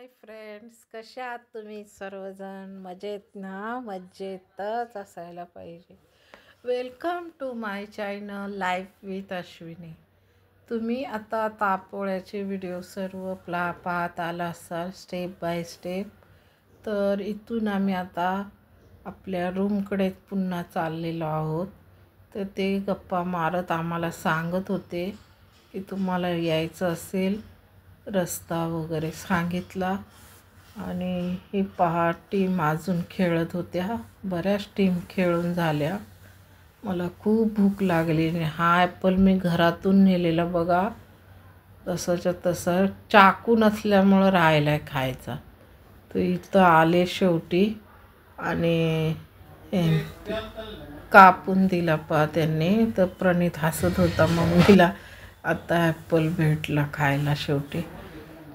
Friends, कशा आहात तुम्ही सर्वजण? मजेत ना? मजेतच असायला पाहिजे. Welcome to my channel life with Ashwini. तुम्ही आता तापोळ्याचे व्हिडिओ सर्व पाहत आला असाल स्टेप बाय स्टेप. तर इथून आम्ही आता आपल्या रूमकडे पुन्हा चाललेलो आहोत. तर ते गप्पा मारत आम्हाला सांगत होते की तुम्हाला यायचं असेल रस्ता वगैरे सांगितला. आणि ही पहा टीम अजून खेळत होत्या. बऱ्याच टीम खेळून झाल्या. मला खूप भूक लागली. हा ॲपल मी घरातून नेलेला बघा, तसंच्या तसं चाकू नसल्यामुळं राहिला आहे खायचा. तर इथं आले शेवटी आणि कापून दिला पहा त्यांनी. तर प्रणित हसत होता मम्मीला, आता ॲपल भेटला खायला शेवटी.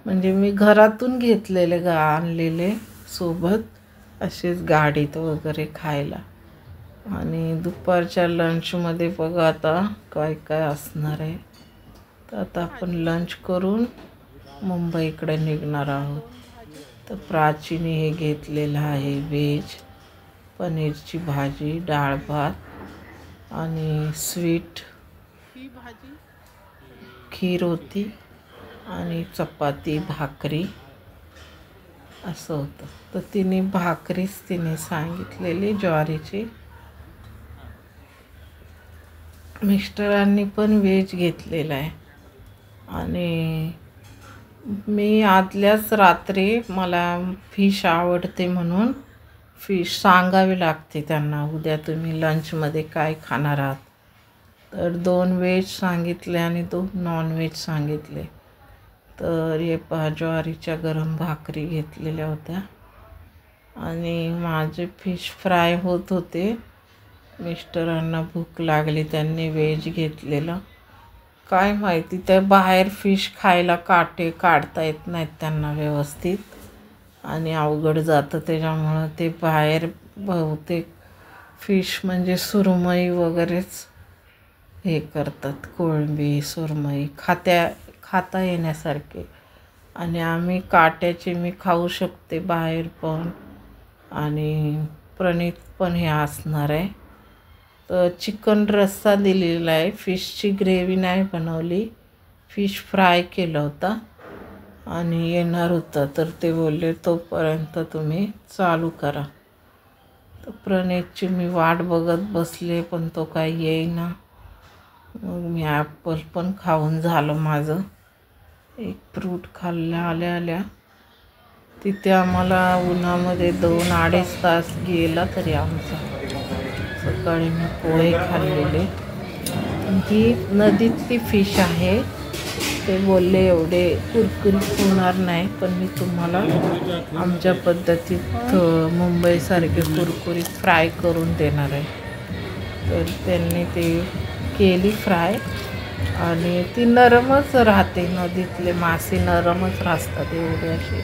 म्हणजे मी घरातून घेतलेले आणलेले सोबत असेच गाडीत वगैरे खायला. आणि दुपारच्या लंचमध्ये बघा आता काय काय असणार आहे. तर आता आपण लंच करून मुंबईकडे निघणार आहोत. तर प्राचीने हे घेतलेलं आहे व्हेज, पनीरची भाजी, डाळ भात आणि स्वीट खीर होती आणि चपाती भाकरी असं होतं. तर तिने भाकरीच तिने सांगितलेली ज्वारीची. मिस्टरांनी पण व्हेज घेतलेलं आहे. आणि मी आदल्याच रात्री मला फिश आवडते म्हणून फिश सांगावी लागते त्यांना, उद्या तुम्ही लंचमध्ये काय खाणार आहात. तर 2 व्हेज सांगितले आणि 2 नॉनव्हेज सांगितले. तर हे ज्वारीच्या गरम भाकरी घेतलेल्या होत्या आणि माझे फिश फ्राय होत होते. मिस्टरांना भूक लागली, त्यांनी व्हेज घेतलेलं. काय माहिती त्या बाहेर फिश खायला काटे काढता येत नाहीत त्यांना व्यवस्थित आणि अवघड जातं. त्याच्यामुळं ते बाहेर बहुतेक फिश म्हणजे सुरमई वगैरेच हे करतात, कोळंबी सुरमई खाता येण्यासारखे. आणि आम्ही काट्याचे मी खाऊ शकते बाहेर पण. आणि प्रणित पण हे असणार आहे. तर चिकन रस्सा दिलेला आहे, फिशची ग्रेव्ही नाही बनवली, फिश फ्राय केलं होता आणि येणार होता. तर ते बोलले तोपर्यंत तुम्ही चालू करा. तर प्रणितची मी वाट बघत बसले पण तो काही येईना. मग मी ॲपल पण खाऊन झालं माझं. एक फ्रूट खाल्ल्या आल्या तिथे आम्हाला उन्हामध्ये 2-2.5 तास गेला तरी आमचा. सकाळी मी पोहे खाल्लेले. ही नदीतली फिश आहे. ते बोलले एवढे कुरकुरीत होणार नाही, पण मी तुम्हाला आमच्या पद्धतीत मुंबईसारखे कुरकुरीत फ्राय करून देणार आहे. तर त्यांनी ते केली फ्राय आणि ती नरमच राहते. नदीतले मासे नरमच राहतात, एवढे असे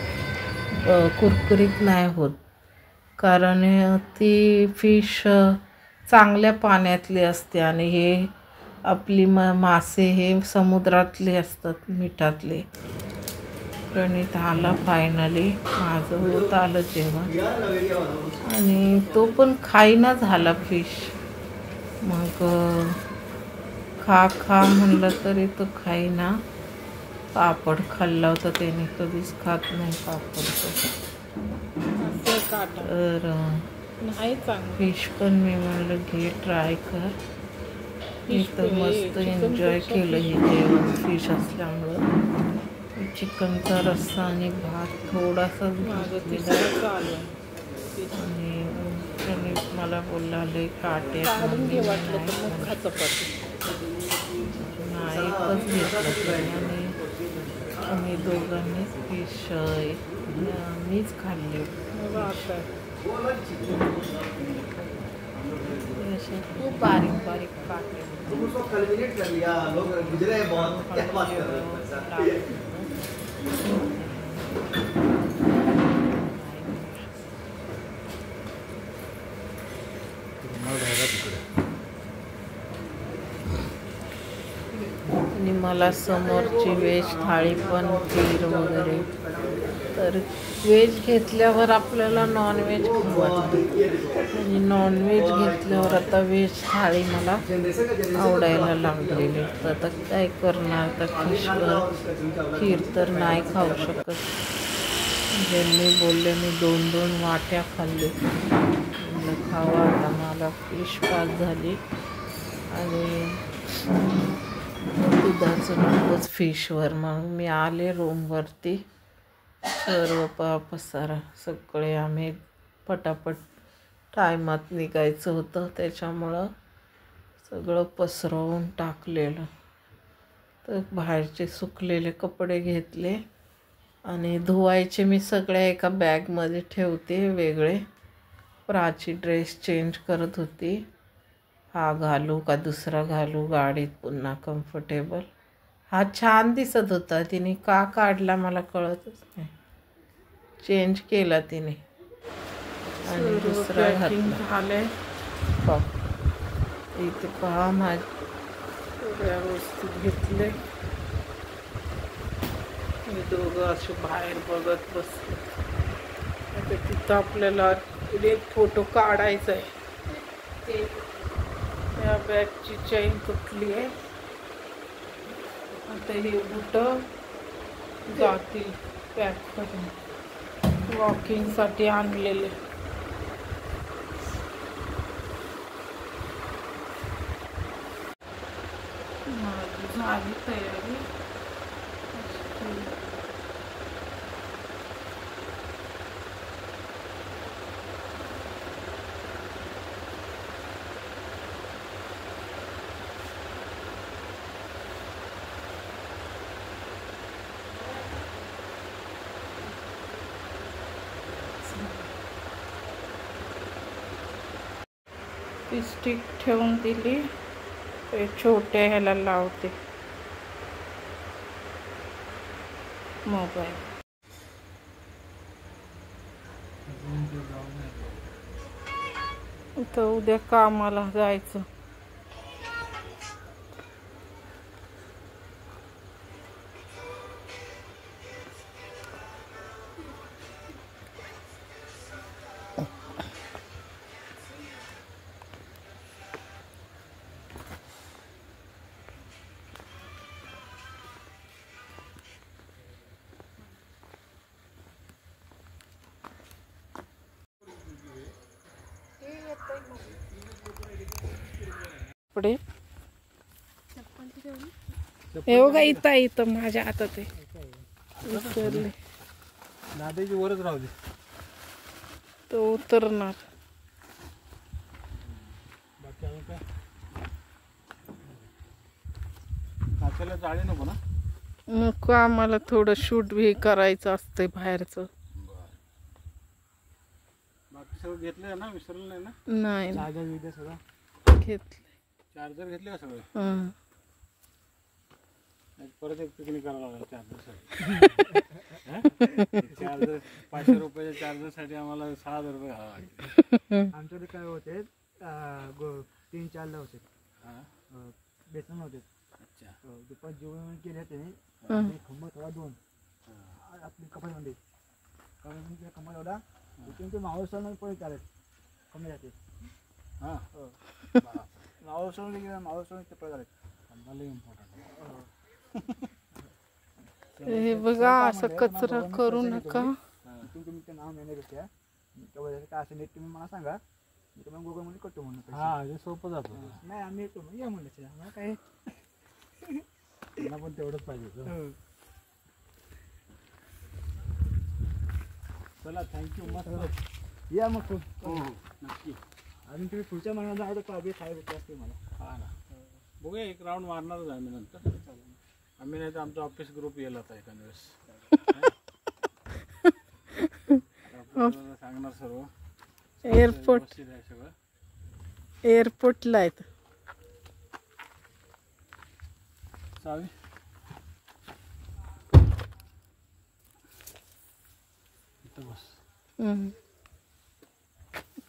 कुरकुरीत नाही होत. कारण ती फिश चांगल्या पाण्यातली असते आणि हे आपली मासे हे समुद्रातले असतात, मिठातले. प्रणित आला फायनली, माझं होत आलं जेवण आणि तो पण खाईना झाला फिश. मग खा म्हणलं तरी तो खाईना. पापड खाल्ला होता त्याने, कधीच खात नाही पापड. तर फिश पण मी म्हणलं घे ट्राय कर. मी तर मस्त एन्जॉय केलं हे जेवण फिश असल्यामुळं. चिकनचा रस्सा आणि भात थोडासा आणि मला बोलला लय काटे नाही, एकच घेतलं आणि आम्ही दोघांनीच फिश मीच खाल्ले. खूप बारीक बारीक काटे. आणि मला समोरची व्हेज थाळी पण खीर वगैरे तर व्हेज घेतल्यावर आपल्याला नॉनव्हेज खाऊ वाटतं आणि नॉनव्हेज घेतल्यावर आता व्हेज थाळी मला आवडायला लागलेली. तर आता काय करणार, तर फिशवर खीर तर नाही खाऊ शकत. ज्यांनी बोलले मी 2-2 वाट्या खाल्ले. म्हणलं खावा आता, मला फिश पास झाली आणि दुधाचं नकोच फिशवर. मग मी आले रूमवरती. सर्व पसारा सगळे आम्ही पटापट टायमात निघायचं होतं त्याच्यामुळं सगळं पसरवून टाकलेलं. तर बाहेरचे सुकलेले कपडे घेतले आणि धुवायचे मी सगळ्या एका बॅगमध्ये ठेवते वेगळे. प्राची ड्रेस चेंज करत होती, हा घालू का दुसरा घालू गाडीत पुन्हा कम्फर्टेबल. हा छान दिसत होता, तिने का काढला मला कळतच नाही. चेंज केला तिने आणि दुसरा घातला. झाले इथे पहा माझ्या सगळ्या वस्तू घेतले. मी दोघं असे बाहेर बघत बसले. आता तिथं आपल्याला एक फोटो काढायचा आहे. ते या बॅगची चेन तुटली आहे. आता हे बुटं जातील पॅक करून. वॉकिंगसाठी आणलेले. झाली तयारी. ती स्टिक ठेवून दिली. ते छोट्या ह्याला लावते मोबाईल. तर उद्या कामाला जायचं. कपडे हे बघा इथं इथं माझ्या हातात आहे. उतरले दादाची वरच राहू दे, तो उतरणार. बाकी आम्ही काय काचाला जाळी नको ना. नको, आम्हाला थोडं शूट भी करायचं असतंय बाहेरचं. बाकी सगळं घेतलंय ना, विसरलं नाही ना. नाही चार्जर विद्या सगळं घेतले. चार्जर घेतले का सगळे. परत एक पिकनिक करावं लागेल चार्जरसाठी. चार्जर 500 रुपयाच्या चार्जरसाठी आम्हाला 6,000 रुपये घालावं लागेल. आमच्याकडे काय होते 3-4 होते बेसन होते. अच्छा, दुपार जेवण केले त्याने खंबा थोडा 2 आपली कपामध्ये खंबा एवढा ते मावळसण पण चालेल कमी जाते. हां मावळसण गेला, मावळसण ते पण झाले. खंबाला इम्पॉर्टंट. हे बघा असं कचरा करू नका. तुम्ही ते नाव नेण्यापेक्षा काय असं नेट तुम्ही मला सांगा, मी तुम्हाला गुगलमध्ये करतो म्हणून. हां हे सोपं जातं. नाही आम्ही येतो मग या म्हणलं आम्हाला काय त्यांना पण तेवढंच पाहिजे. चला थँक्यू, मस्त या मग. हो नक्की. आणि तुम्ही पुढच्या महिन्यात जाऊ तर पाहिजे खायला असते मला. हां ना, बघूया एक राऊंड मारणारच आहे मी नंतर. आम्ही नाही तर आमचा ऑफिस ग्रुप येईल आता एखाद्या वेळेस. सांगणार सर्व. एअरपोर्ट सगळं एअरपोर्टला आहेत. चावी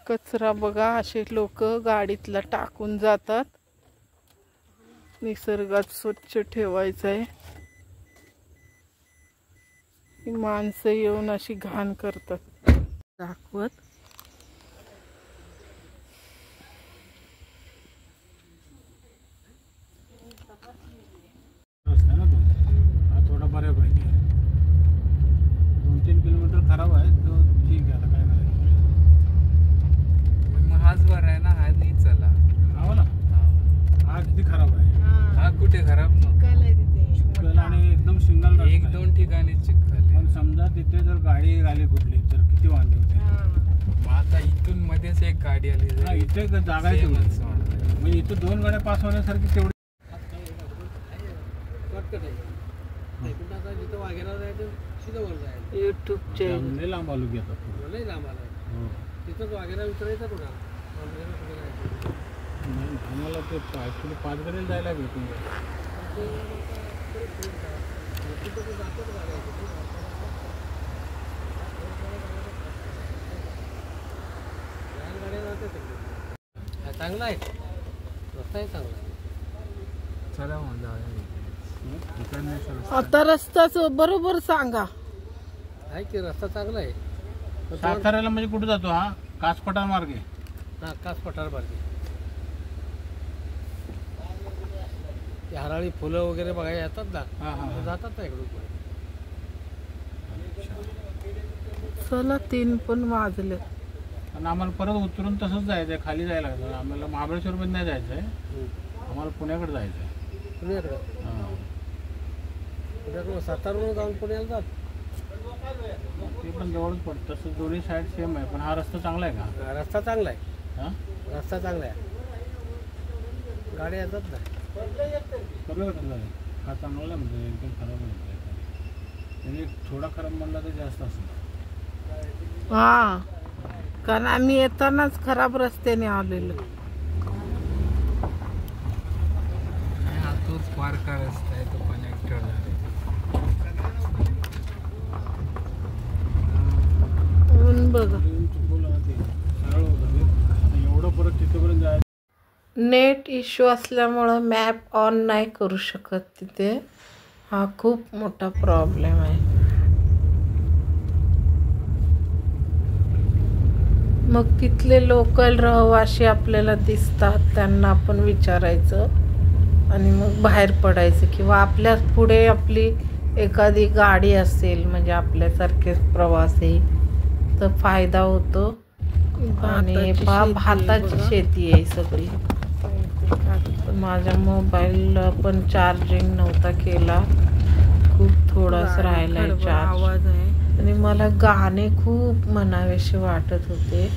कचरा बघा असे लोक गाडीतला टाकून जातात. निसर्गात स्वच्छ ठेवायचं आहे. ही माणसं येऊन अशी घाण करतात दाखवत. रस्ता ना तो हा थोडा बऱ्यापैकी 2-3 किलोमीटर खराब आहे तो. ठीक आहे, आता काय करायचं. मग हाच बरा आहे ना, हा नाही चला. हा ना, हा किती खराब आहे. हा कुठे खराब ना, चिखल आणि एकदम सिंगल रस्ता आहे. 1-2 ठिकाणी चिखल आहे. पण समजा तिथे जर गाडी आली कुठली तर किती वांदे होते. मग आता इथून मध्येच एक गाडी आली हा, इथे जागा आहे तेवढी. म्हणजे इथे 2 गाड्या पास होण्यासारखी तेवढी. यूट्यूबचे लय लांब आलो की आता. हो. नाही, आम्हाला ते ॲक्च्युली 5 गाडीला जायला लागेल तुम्ही. चांगला आहे, रस्ताही चांगला आहे. चला मग जाऊया. आता रस्ताच बरोबर सांगा. आहे की रस्ता चांगला आहे. साताऱ्याला म्हणजे कुठे जातो हा? कासपठार मार्गे. हा कास पठार बारकी ते हराळी फुलं वगैरे बघायला येतात ना, हा, हा, हा. जातात ना इकडून पुढे. चला 3 पण वाजले. आणि आम्हाला परत उतरून तसंच जायचं आहे, खाली जायला लागतं. आम्हाला महाबळेश्वरमध्ये नाही जायचं आहे, आम्हाला पुण्याकडे जायचं आहे. पुण्याकडं हां, पुण्याकडून सातारवरून जाऊन पुण्याला जात. ते पण जवळच पडतं. तसं दोन्ही साईड सेम आहे, पण हा रस्ता चांगला आहे का? रस्ता चांगला आहे, हां, रस्ता चांगला आहे, गाड्या येतात ना. बरोबर का? हा चांगला आहे म्हणजे एकदम खराब नाही. म्हणजे थोडा खराब म्हणला तर जास्त असेल. हा, कारण आम्ही येतानाच खराब रस्त्याने आलेलो. हा तोच पारका रस्ता आहे, तो कनेक्टर झाला. बघा चुकवलं ते सरळ होतं ते. एवढं परत तिथेपर्यंत जायचं. नेट इश्यू असल्यामुळं मॅप ऑन नाही करू शकत तिथे. हा खूप मोठा प्रॉब्लेम आहे. मग तिथले लोकल रहिवासी आपल्याला दिसतात, त्यांना आपण विचारायचं आणि मग बाहेर पडायचं. किंवा आपल्या पुढे आपली एखादी गाडी असेल म्हणजे आपल्यासारखेच प्रवासी तर फायदा होतो. आणि भाताची शेती आहे सगळी. माझ्या मोबाईलला पण चार्जिंग नव्हता केला, खूप थोडाच राहिला चार्ज. आणि मला गाणे खूप म्हणावेसे वाटत होते.